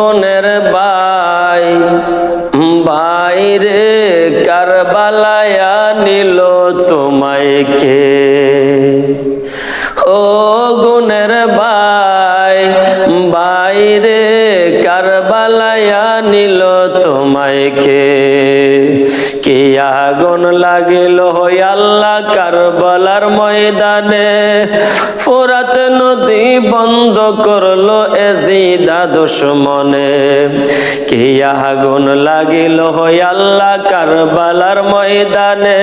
গুণের ভাই ভাইরে কারবালায় নিল তোমায় কে ও গুণের ভাই ভাইরে কারবালায় নিল তোমায় কে কি আগুন লাগিল আল্লাহ কারবালার ময়দানে ফোরাত নদী বন্ধ করলো এজিদা দুশমনে কি আগুন লাগিল আল্লাহ কারবালার ময়দানে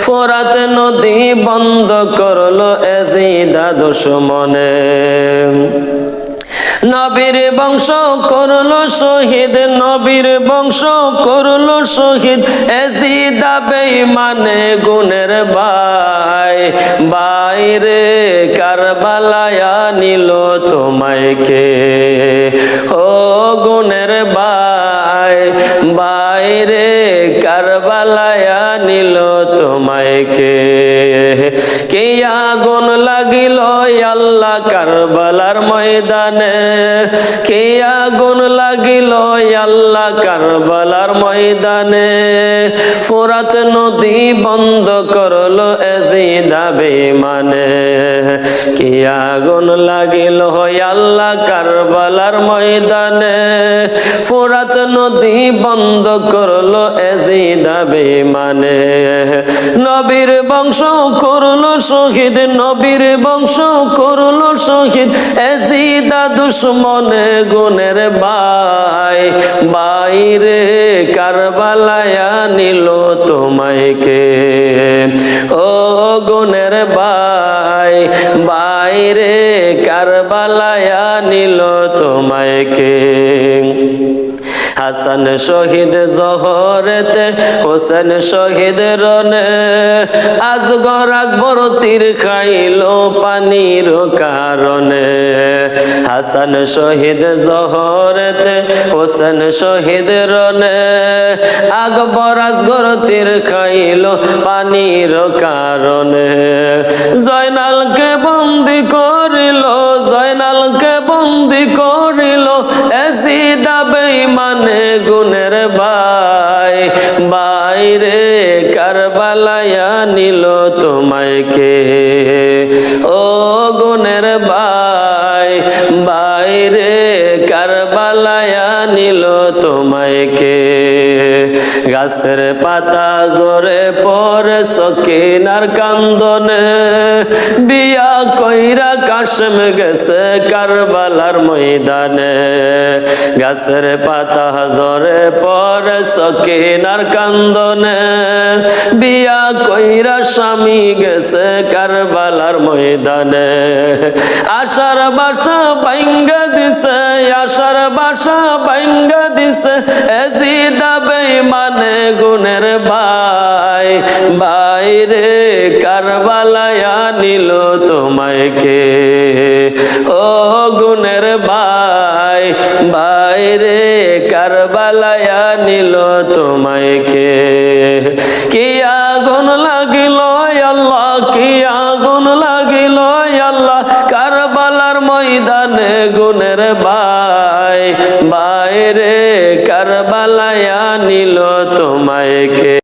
ফোরাত নদী বন্ধ করলো এজিদা দুশমনে নবীর বংশ করলো শহীদ নবীর বংশ করলো শহীদ এজিদা বেঈমানে গুণের ভাই ভাইরে কারবালায় নিল তোমায় কে ও গুণের ভাই ভাইরে কারবালায় নিল তোমায় কে কে আগুন লাগিল আল্লাহ কারবালার ময়দানে কে আগুন লাগিল আল্লাহ কারবালার ময়দানে ফোরাত নদী বন্ধ করলো এজিদা বেঈমানে কে আগুন লাগিল আল্লাহ কারবালার ময়দানে ফোরাত নদী বন্ধ করলো এজিদা বেঈমানে নবীর বংশ করলো শহীদ নবীর বংশ করলো শহীদ এজিদা দুশমনে গুণের ভাই ভাইরে কারবালায় নিল তোমায় কে ও গুণের ভাই ভাইরে কারবালায় নিল তোমায় কে হাসান শহীদ জহরেতে হোসেন শহীদ রনে আজগর আকবর তীর খাইল পানির কারণে হাসান শহীদ জহরেতে হোসেন শহীদ রনে আকবর আজগর তীর খাইল পানির কারণে জয়নালকে বন্দি করিল জয়নালকে বন্দি করিল এজিদা বেঈমানে গুণের ভাই ভাইরে কারবালায় নিল তোমায় কে ও গুণের ভাই ভাইরে কারবালায় নিল তোমায় কে গাছের পাতা জোরে পরে সকিনার কান্দনে বিয়া কইরা কাশেম গেছে কারবালার ময়দানে গাছের পাতা জোরে পরে সকিনার কান্দনে বিয়া কইরা স্বামী গেছে কারবালার ময়দানে আশার বাসা ভাঙ্গা দিছে আশার বাসা ভাঙ্গা দিছে এজিদা বেঈমানে গুণের ভাই ভাইরে কারবালায় নিল তোমায় কে ও গুণের ভাই ভাইরে কারবালায় নিল তোমায় কে কি আগুন লাগিল আল্লাহ কি আগুন লাগিল আল্লাহ কারবালার ময়দানে গুণের ভাই ভাইরে কারবালায় নিল তোমায় কে।